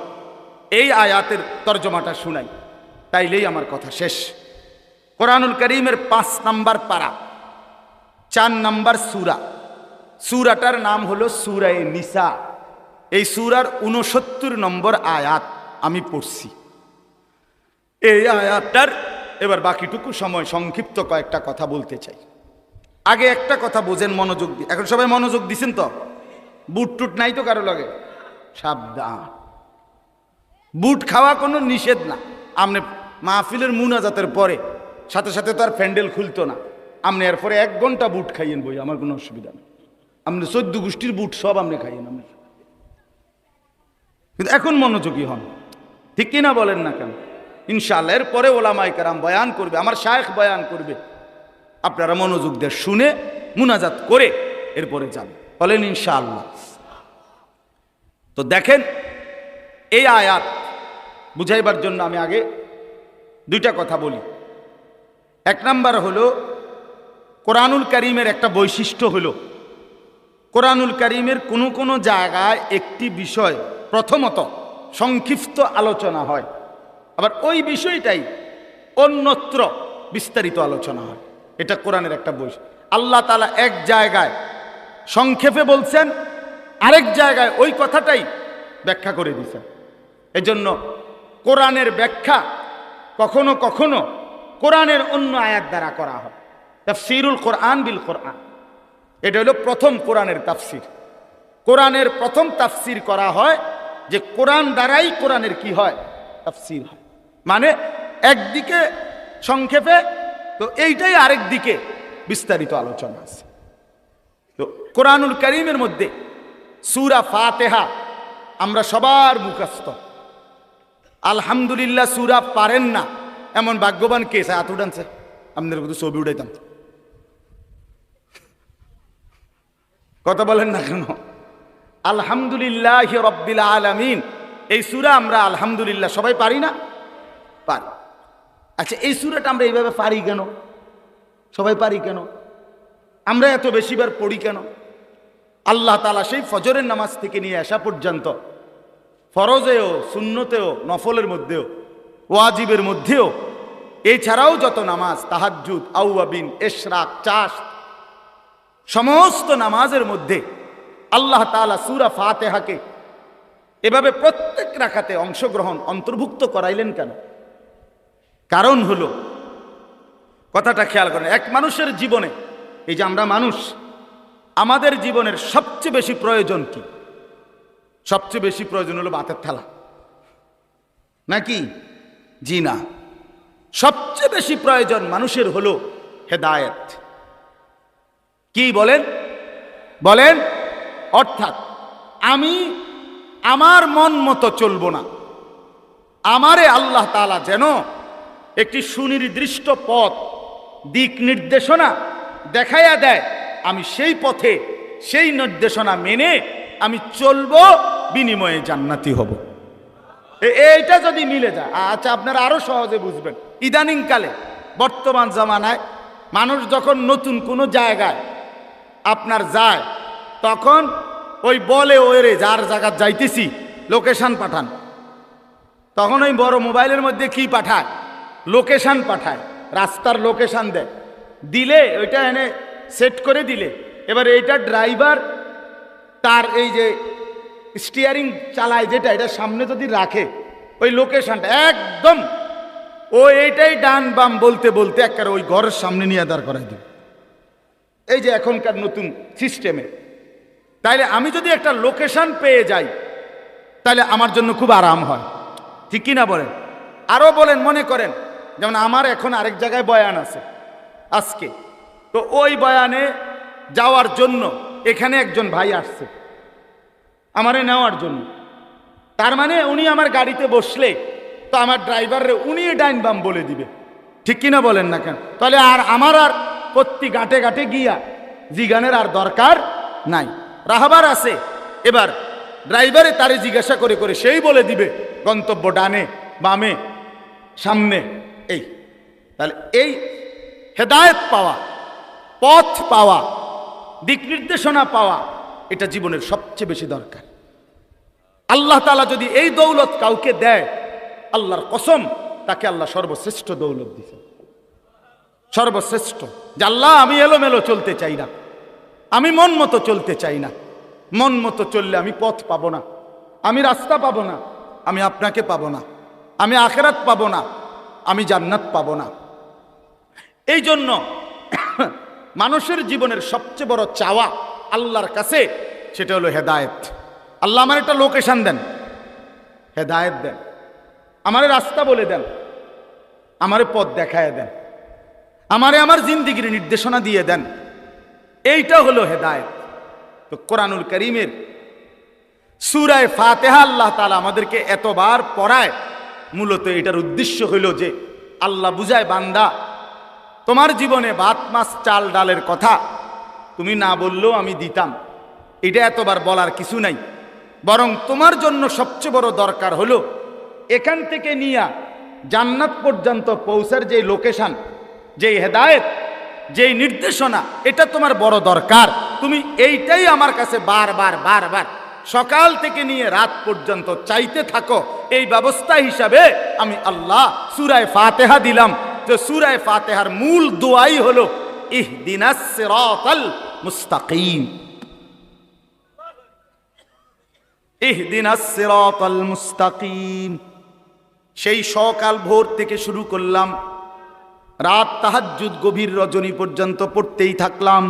এই আয়াতের তর্জমাটা শুনাই, তাইলেই আমার কথা শেষ। কোরআনুল কারীমের 5 নম্বর পারা, 4 নম্বর সূরা। সূরাটার নাম হলো সূরায়ে নিসা। এই সূরার 69 নম্বর আয়াত আমি পড়ছি। এই আয়াতটার এবার বাকিটুকু সময় সংক্ষিপ্ত কয়েকটা কথা বলতে চাই। আগে একটা কথা বোঝেন, মনোযোগ দিয়ে। এখন সবাই মনোযোগ দিছেন তো? বুট টুট নাই তো কারো লাগে? সাবধান, বুট খাওয়া কোনো নিষেধ না। আপনি মাহফিলের মুনাজাতের পরে সাথে সাথে তো আর প্যান্ডেল খুলতো না, আপনি এরপরে 1 ঘন্টা বুট খাইয়েন বই, আমার কোনো অসুবিধা নেই। আপনি 14 গোষ্ঠীর বুট সব আপনি খাইয়েন, আপনি কিন্তু এখন মনোযোগী হন, ঠিক কিনা বলেন না কেন? ইনশাআল্লাহ এরপরে ওলামায়ে কেরাম বয়ান করবে, আমার শায়েখ বয়ান করবে, আপনারা মনোযোগ দিয়ে শুনে মুনাজাত করে এরপরে যাবেন, বলেন ইনশাআল্লাহ। তো দেখেন, এই আয়াত বুঝাইবার জন্য আমি আগে 2টা কথা বলি। 1 নাম্বার হলো, কোরআনুল কারীমের একটা বৈশিষ্ট্য হলো, কোরআনুল কারীমের কোনো কোনো জায়গায় একটি বিষয় প্রথমত সংক্ষিপ্ত আলোচনা হয়, আবার ওই বিষয়টাই অন্যত্র বিস্তারিত আলোচনা হয়। এটা কোরআনের একটা বৈশিষ্ট্য। আল্লাহ তাআলা এক জায়গায় সংক্ষেপে বলছেন, আরেক জায়গায় ওই কথাটাই ব্যাখ্যা করে দিয়েছেন। এজন্য কোরআনের ব্যাখ্যা কখনো কখনো কোরআনের অন্য আয়াত দ্বারা করা হয়। তাফসীরুল কোরআন বিল কোরআন, এটা হলো প্রথম কোরআনের তাফসীর। কোরআনের প্রথম তাফসীর করা হয় যে কোরআন দ্বারাই কোরআনের কি হয়, তাফসীর হয়। মানে একদিকে সংক্ষেপে, তো এইটাই আরেক দিকে বিস্তারিত আলোচনা আছে। তো কোরআনুল কারীমের মধ্যে সূরা ফাতিহা আমরা সবার মুখস্থ। আলহামদুলিল্লাহ সূরা পারেন না এমন ভাগ্যবান কে? হাত উঠানছে, আপনাদের কিন্তু ছবি উঠাইতাম। কথা বলেন না কেন? আলহামদুলিল্লাহি রাব্বিল আলামিন, এই সূরা আমরা আলহামদুলিল্লাহ সবাই পারি না? পারি। আচ্ছা, এই সূরাটা আমরা এইভাবে পারি কেন? সবাই পারি কেন? আমরা এত বেশিবার পড়ি কেন? আল্লাহ তাআলা সেই ফজরের নামাজ থেকে নিয়ে আসা পর্যন্ত ফরজেও, সুন্নতেও, নফলের মধ্যেও, ওয়াজিবের মধ্যেও, এছাড়াও যত নামাজ, তাহাজ্জুদ, আউয়াবিন, ইশরাক, চাশ, সমস্ত নামাজের মধ্যে আল্লাহ তাআলা সূরা ফাতিহাকে এভাবে প্রত্যেক রাকাতে অংশগ্রহণ অন্তর্ভুক্ত করাইলেন কেন? কারণ হলো, কথাটা খেয়াল করেন, এক মানুষের জীবনে, এই যে আমরা মানুষ, আমাদের জীবনের সবচেয়ে বেশি প্রয়োজন কি? সবচেয়ে বেশি প্রয়োজন হলো ভাতের থালা, নাকি? জি না, সবচেয়ে বেশি প্রয়োজন মানুষের হলো হেদায়েত। কি বলেন? বলেন। অর্থাৎ আমি আমার মন মতো চলবো না, আমারে আল্লাহ তাআলা যেন একটি সুনির্দিষ্ট পথ, দিক নির্দেশনা দেখাইয়া দেয়, আমি সেই পথে, সেই নির্দেশনা মেনে আমি চলবো, বিনিময়ে জান্নাতি হব। এইটা যদি মিলে যায়, আচ্ছা আপনারা আরো সহজে বুঝবেন। ইদানিং কালে, বর্তমান জামানায় মানুষ যখন নতুন কোনো জায়গায় আপনার যায়, তখন ওই বলে, ওরে যার জায়গা যাইতেছি লোকেশন পাঠান, তখন ওই বড় মোবাইলের মধ্যে কি পাঠায়? লোকেশন পাঠায়, রাস্তার লোকেশন দেয়, দিলে ওইটা এনে সেট করে দিলে, এবার এইটা ড্রাইভার তার এই যে স্টিয়ারিং চালায় যেটা, এটা সামনে যদি রাখে, ওই লোকেশনটা একদম ও এইটাই ডান বাম বলতে বলতে একবার ওই ঘরের সামনে নিয়ে দাঁড় করাই দিবে। এই যে এখনকার নতুন সিস্টেমে। তাইলে আমি যদি একটা লোকেশন পেয়ে যাই তাহলে আমার জন্য খুব আরাম হয়, ঠিক কিনা বলেন? আরো বলেন, মনে করেন যেমন আমার এখন আরেক জায়গায় বয়ান আছে আজকে, তো ওই বয়ানে যাওয়ার জন্য এখানে একজন ভাই আসছে আমারে নেওয়ার জন্য। তার মানে উনি আমার গাড়িতে বসলে তো আমার ড্রাইভাররে উনি ডাইন বাম বলে দিবে, ঠিক কিনা বলেন না কেন? তাহলে আর আমার আর প্রতি ঘাটে ঘাটে গিয়া জিগানের আর দরকার নাই, রাহাবার আছে। এবার ড্রাইভারে তারে জিজ্ঞাসা করে করে সেই বলে দিবে গন্তব্য ডানে বামে সামনে। এই তাহলে এই হেদায়েত পাওয়া, পথ পাওয়া, দিক নির্দেশনা পাওয়া, এটা জীবনের সবচেয়ে বেশি দরকার। আল্লাহ তাআলা যদি এই দৌলত কাউকে দেয়, আল্লাহর কসম তাকে আল্লাহ সর্বশ্রেষ্ঠ দৌলত দিছে, সর্বশ্রেষ্ঠ। যে আল্লাহ আমি এলোমেলো চলতে চাই না, আমি মন মতো চলতে চাই না, মন মতো চললে আমি পথ পাবো না, আমি রাস্তা পাবো না, আমি আপনাকে পাবো না, আমি আখিরাত পাবো না, আমি জান্নাত পাবো না। এই জন্য মানুষের জীবনের সবচেয়ে বড় চাওয়া আল্লাহর কাছে সেটা হলো হেদায়েত। আল্লাহ আমার একটা লোকেশন দেন, হেদায়েত দেন, আমারে রাস্তা বলে দেন, আমারে পথ দেখায় দেন, আমারে আমার জিন্দেগির নির্দেশনা দিয়ে দেন। এইটা হলো হেদায়েত। তো কোরআনুল কারীমের সূরা ফাতিহা আল্লাহ তাআলা আমাদেরকে এতবার পড়ায়, মূলত এটার উদ্দেশ্য হইল যে আল্লাহ বুঝায়, বান্দা তোমার জীবনে ভাত মাছ চাল ডালের কথা তুমি না বললেও আমি দিতাম, এটা এতবার বলার কিছু নাই। বরং তোমার জন্য সবচেয়ে বড় দরকার হলো এখান থেকে নিয়ে জান্নাত পর্যন্ত পৌঁছার যে লোকেশন, যেই হেদায়েত, যেই নির্দেশনা, এটা তোমার বড় দরকার। তুমি এইটাই আমার কাছে বারবার বারবার সকাল থেকে নিয়ে রাত পর্যন্ত চাইতে থাকো। এই ব্যবস্থা হিসাবে আমি আল্লাহ সূরা ফাতিহা দিলাম। যে সূরা ফাতিহার মূল দোয়াই হলো ইহদিনাস সিরাতাল মুস্তাকিম, ইহদিনাস সিরাতাল মুস্তাকিম। সেই সকাল ভোর থেকে শুরু করলাম, রাত তাহাজ্জুদ গভীর রজনী পর্যন্ত পড়তেই থাকলাম,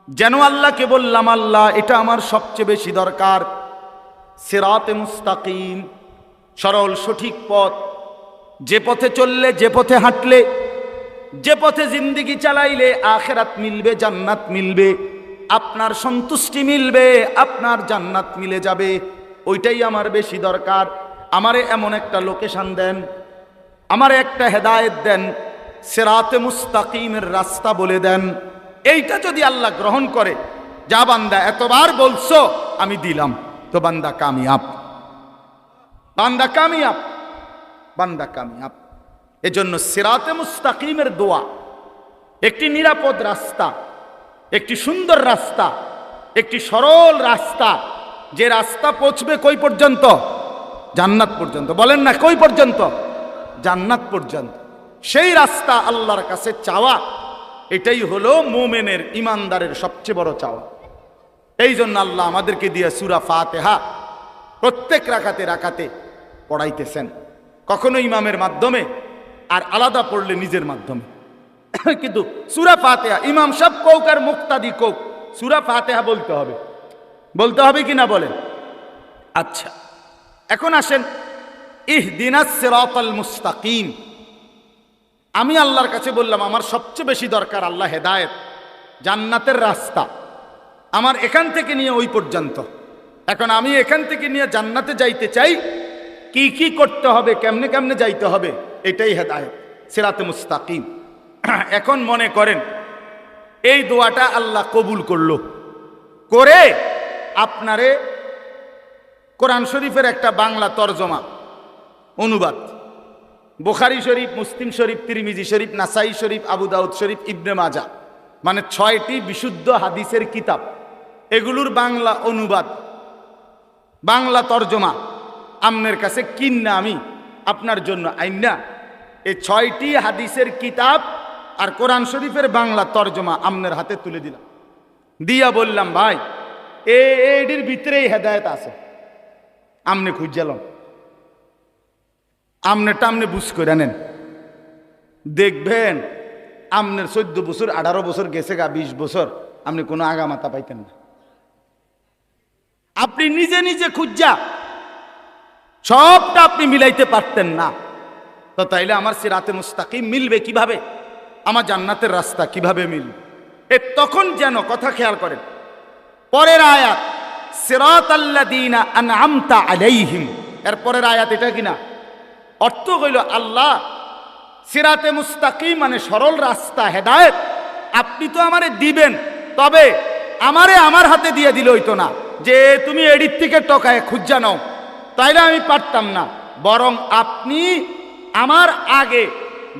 যেন আল্লাহকে বললাম, আল্লাহ এটা আমার সবচেয়ে বেশি দরকার। সিরাতে মুস্তাকিম, সরল সঠিক পথ, যে পথে চললে, যে পথে হাঁটলে, যে পথে জিন্দেগি চালাইলে আখিরাত মিলবে, জান্নাত মিলবে, আপনার সন্তুষ্টি মিলবে, আপনার জান্নাত মিলে যাবে। ওইটাই আমার বেশি দরকার। আমারে এমন একটা লোকেশন দেন, আমারে একটা হেদায়েত দেন, সিরাতে মুস্তাকিমের রাস্তা বলে দেন। এইটা যদি আল্লাহ গ্রহণ করে, যা বান্দা এতবার বলছো আমি দিলাম, তো বান্দা কামিয়াব, বান্দা কামিয়াব, বান্দা কামিয়াব। এজন্য সিরাতে মুস্তাকিমের দোয়া একটি নিরাপদ রাস্তা, একটি সুন্দর রাস্তা, একটি সরল রাস্তা, যে রাস্তা পৌঁছবে কই পর্যন্ত? জান্নাত পর্যন্ত। বলেন না কই পর্যন্ত? জান্নাত পর্যন্ত। সেই রাস্তা আল্লাহর কাছে চাওয়া, এটাই হলো মুমিনের, ইমানদারের সবচেয়ে বড় চাওয়া। এই জন্য আল্লাহ আমাদেরকে দিয়ে সূরা ফাতিহা প্রত্যেক রাকাতে রাকাতে পড়াইতেছেন, কখনো ইমামের মাধ্যমে, আর আলাদা পড়লে নিজের মাধ্যমে। কিন্তু সূরা ফাতিহা ইমাম সাহেব কোক আর মুক্তাদি কোক, সূরা ফাতিহা বলতে হবে, বলতে হবে কিনা বলেন? আচ্ছা, এখন আসেন ইহদিনাস সিরাতাল মুস্তাকিম। আমি আল্লাহর কাছে বললাম আমার সবচেয়ে বেশি দরকার আল্লাহ হেদায়েত, জান্নাতের রাস্তা, আমার এখান থেকে নিয়ে ওই পর্যন্ত। এখন আমি এখান থেকে নিয়ে জান্নাতে যাইতে চাই, কি কি করতে হবে, কেমনে কেমনে যাইতে হবে, এটাই হেদায়েত, সিরাতে মুস্তাকিম। এখন মনে করেন এই দোয়াটা আল্লাহ কবুল করলো, করে আপনারে কোরআন শরীফের একটা বাংলা তরজমা, অনুবাদ, বুখারী শরীফ, মুসলিম শরীফ, তিরমিজি শরীফ, নাসাই শরীফ, আবু দাউদ শরীফ, ইবনে মাজা, মানে 6টি বিশুদ্ধ হাদিসের কিতাব, এগুলোর বাংলা অনুবাদ, বাংলা তরজমা আপনার কাছে কিন্না আমি আপনার জন্য আইনা এই 6টি হাদিসের কিতাব আর কোরআন শরীফের বাংলা তরজমা আপনার হাতে তুলে দিলাম, দিয়া বললাম ভাই এটির ভিতরেই হেদায়েত আছে, আমনে খুঁজলাম। আমনে টামনে বুঝ করে নেন, দেখবেন আমনের 14 বছর 18 বছর গেছে গা, 20 বছর আপনি কোনো আগা মাথা পাইতেন না। আপনি নিজে নিজে খুঁজা সবটা আপনি মিলাইতে পারতেন না। তো তাইলে আমার সিরাতে মুস্তাকিম মিলবে কিভাবে? আমার জান্নাতের রাস্তা কিভাবে মিলবে? তখন যেন কথা খেয়াল করেন, পরের আয়াত সিরাতাল্লাযীনা আনআমতা আলাইহিম, এর পরের আয়াত এটা কিনা অর্থ হইল আল্লাহ সিরাতে মুস্তাকিম মানে সরল রাস্তা, হেদায়েত আপনি তো আমারে দিবেন, তবে আমারে আমার হাতে দিয়ে দিলে হইতো না যে তুমি এডিট থেকে টকায় খুঁজা নাও, তাইলে আমি পারতাম না। বরং আপনি আমার আগে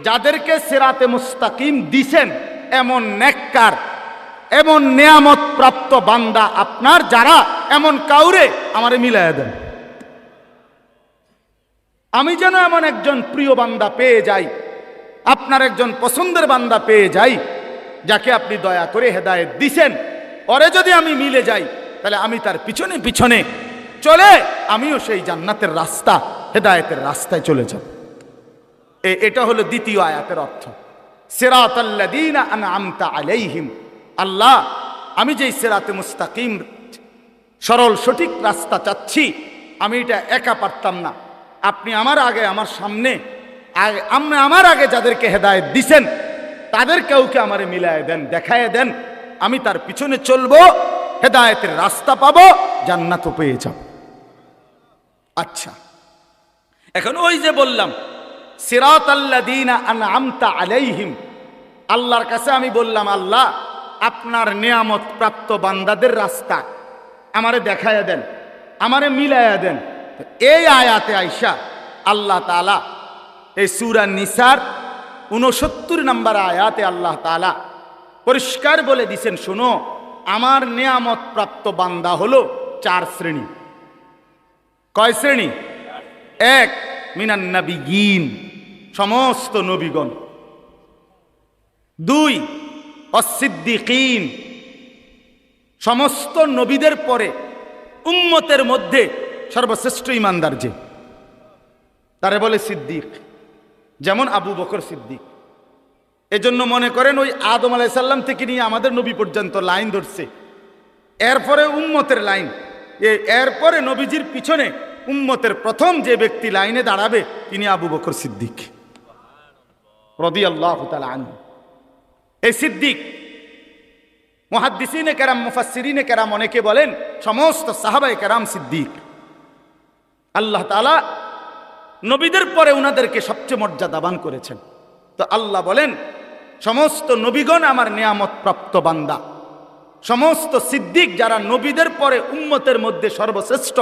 যাদেরকে সিরাতে মুস্তাকিম দিছেন এমন নেককার, এমন নিয়ামত প্রাপ্ত বান্দা আপনার যারা, এমন কাউরে আমারে মিলাইয়া দেন। আমি যেন এমন একজন প্রিয় বান্দা পেয়ে যাই, আপনার একজন পছন্দের বান্দা পেয়ে যাই, যাকে আপনি দয়া করে হেদায়েত দিছেন, পরে যদি আমি মিলে যাই তাহলে আমি তার পিছনে পিছনে চলে আমিও সেই জান্নাতের রাস্তা, হেদায়েতের রাস্তায় চলে যাব। এটা হলো দ্বিতীয় আয়াতের অর্থ, সিরাতাল্লাযীনা আনআমতা আলাইহিম। আল্লাহ আমি যেই সিরাতে মুস্তাকিম সরল সঠিক রাস্তা চাচ্ছি, আমি এটা একা পারতাম না, আপনি আমার আগে আমার সামনে আমার আগে যাদেরকে হেদায়েত দিছেন তাদের কাউকে আমারে মিলায় দেন, দেখায় দেন, আমি তার পিছনে চলবো, হেদায়েতের রাস্তা পাবো, জান্নাতও পেয়ে যাব। আচ্ছা, এখন ওই যে বললাম সিরাতাল্লাযীনা আনআমতা আলাইহিম, আল্লাহর কাছে আমি বললাম আল্লাহ আপনার নিয়ামত প্রাপ্ত বান্দাদের রাস্তা আমারে দেখায় দেন, আমারে মিলাইয়া দেন। এই আয়াতে আইসা আল্লাহ তাআলা এই সূরা নিসার 69 নম্বর আয়াতে আল্লাহ তাআলা পরিষ্কার বলে দিছেন, শোনো আমার নিয়ামত প্রাপ্ত বান্দা হলো 4 শ্রেণী। কয় শ্রেণী? 1 মিনান নাবিয়্যিন, সমস্ত নবীগণ। 2 অস-সিদ্দিকিন, সমস্ত নবীদের পরে উম্মতের মধ্যে সর্বশ্রেষ্ঠ ইমানদার যে, তারে বলে সিদ্দিক, যেমন আবু বকর সিদ্দিক। এজন্য মনে করেন ওই আদম আলাইহিস সালাম থেকে নিয়ে আমাদের নবী পর্যন্ত লাইন ধরছে, এরপরে উম্মতের লাইন, এরপরে নবীজির পিছনে উম্মতের প্রথম যে ব্যক্তি লাইনে দাঁড়াবে তিনি আবু বকর সিদ্দিক রাদিয়াল্লাহু তাআলা আনহু। এই সিদ্দিক মুহাদ্দিসিনে কেরাম, মুফাসসিরিনে কেরাম অনেকে বলেন সমস্ত সাহাবায়ে কেরাম সিদ্দিক। আল্লাহ তাআলা নবীদের পরে উনাদেরকে সবচেয়ে মর্যাদাবান করেছেন। তো আল্লাহ বলেন সমস্ত নবীগণ আমার নিয়ামত প্রাপ্ত বান্দা, সমস্ত সিদ্দিক যারা নবীদের পরে উম্মতের মধ্যে সর্বশ্রেষ্ঠ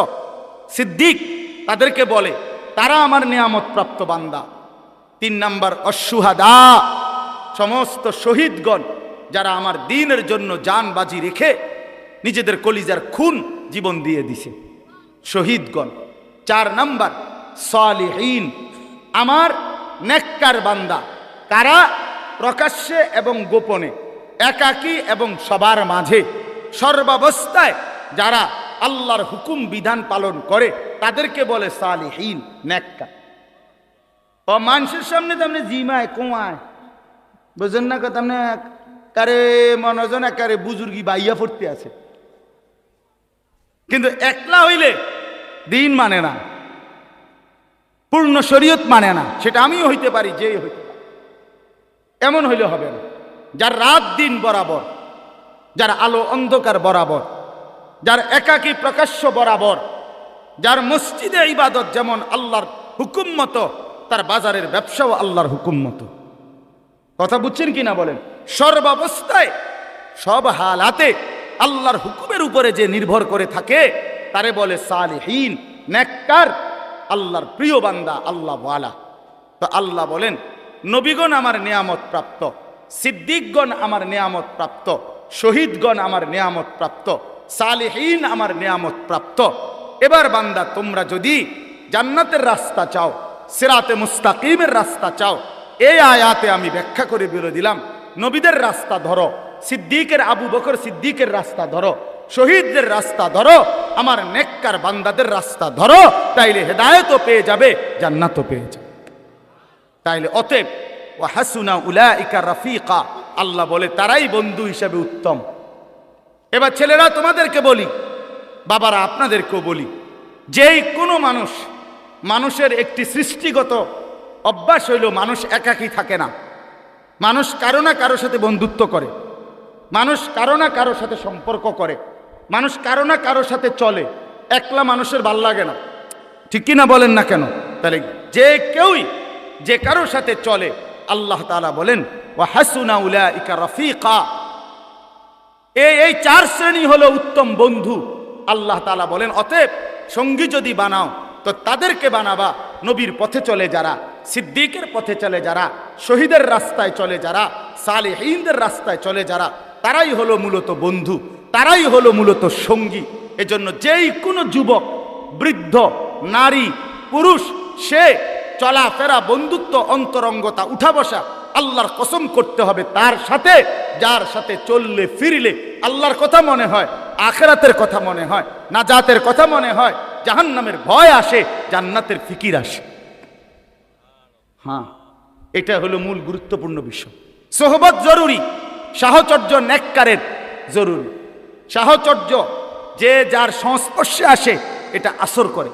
সিদ্দিক তাদেরকে বলে তারা আমার নিয়ামত প্রাপ্ত বান্দা। 3 নাম্বার অশুহাদা, সমস্ত শহীদগণ যারা আমার দ্বীনের জন্য জান বাজি রেখে নিজেদের কলিজার খুন জীবন দিয়ে দিছে, শহীদগণ। 4 নাম্বার সালিহিন, আমার নেককার বান্দা, কারা প্রকাশ্যে এবং গোপনে, একাকী এবং সবার মাঝে, সর্বাবস্থায় যারা আল্লাহর হুকুম বিধান পালন করে তাদেরকে বলে সালিহিন, নেককার। ও মানুষের সামনে তেমনি জিমায় কোয়ায়, বুঝেন না কথা, তেমনি কারে মনোজন একারে বুজুর্গি বাইয়া পড়তে আছে, কিন্তু একলা হইলে দিন মানে না, পূর্ণ শরীয়ত মানে না। সেটা আমিও হইতে পারি, যেই হইতে পারি, এমন হইলে হবে না। যার রাত দিন বরাবর, যার আলো অন্ধকার বরাবর, যার একাকী প্রকাশ্য বরাবর, যার মসজিদে ইবাদত যেমন আল্লাহর হুকুম মতো, তার বাজারের ব্যবসাও আল্লাহর হুকুম মতো। কথা বুঝছেন কিনা বলেন? সর্বাবস্থায় সব হালাতে আল্লাহর হুকুমের উপরে যে নির্ভর করে থাকে তারে বলে সালিহিন, নেককার, আল্লাহর প্রিয় বান্দা, আল্লাহ ওয়ালা। তো আল্লাহ বলেন নবীগণ আমার নিয়ামত প্রাপ্ত, সিদ্দিকগণ আমার নিয়ামত প্রাপ্ত, শহীদগণ আমার নিয়ামত প্রাপ্ত, সালিহিন আমার নিয়ামত প্রাপ্ত। এবার বান্দা তোমরা যদি জান্নাতের রাস্তা চাও, সিরাতে মুস্তাকিমের রাস্তা চাও, এই আয়াতে আমি ব্যাখ্যা করে বলে দিলাম নবীদের রাস্তা ধরো, সিদ্দিকের আবু বকর সিদ্দিকের রাস্তা ধরো, শহীদদের রাস্তা ধরো, আমার নেককার বান্দাদের রাস্তা ধরো, তাইলে হেদায়েতও পেয়ে যাবে, জান্নাতও পেয়ে যাবে। তাইলে অতএব ওয়া হাসুনা উলাইকা রাফিকা, আল্লাহ বলে তারাই বন্ধু হিসেবে উত্তম। এবার ছেলেরা তোমাদেরকে বলি, বাবারা আপনাদেরকেও বলি, যেই কোনো মানুষের একটি সৃষ্টিগত অভ্যাস হইল মানুষ একাকী থাকে না। মানুষ কারো না কারো সাথে বন্ধুত্ব করে, মানুষ কারো না কারো সাথে সম্পর্ক করে, মানুষ কারো না কারো সাথে চলে। একলা মানুষের ভাল লাগে না, ঠিক কিনা বলেন না কেন? তাহলে যে কেউই যে কারো সাথে চলে, আল্লাহ তাআলা বলেন ওয়া হাসুনা উলাইকা রাফিকা, এই চার শ্রেণী হলো উত্তম বন্ধু। আল্লাহ তাআলা বলেন অতএব সঙ্গী যদি বানাও তো তাদেরকে বানাবা নবীর পথে চলে যারা, সিদ্দিকের পথে চলে যারা, শহীদের রাস্তায় চলে যারা, সালেহীনদের রাস্তায় চলে যারা, তারাই হলো মূলত বন্ধু, তারাই হলো মূলত সঙ্গী। এজন্য যেই কোনো যুবক, বৃদ্ধ, নারী, পুরুষ, সে চলাফেরা, বন্ধুত্ব, অন্তরঙ্গতা, উঠা বসা আল্লাহর কসম করতে হবে তার সাথে, যার সাথে চললে ফিরলে আল্লাহর কথা মনে হয়, আখিরাতের কথা মনে হয়, নাজাতের কথা মনে হয়, জাহান্নামের ভয় আসে, জান্নাতের ফিকির আসে। হ্যাঁ, এটা হলো মূল গুরুত্বপূর্ণ বিষয়। সোহবত জরুরি, সাহচর্য নেককারের জরুরি। সাহচর্য যে যার সংস্পর্শে আসে এটা আসর করে।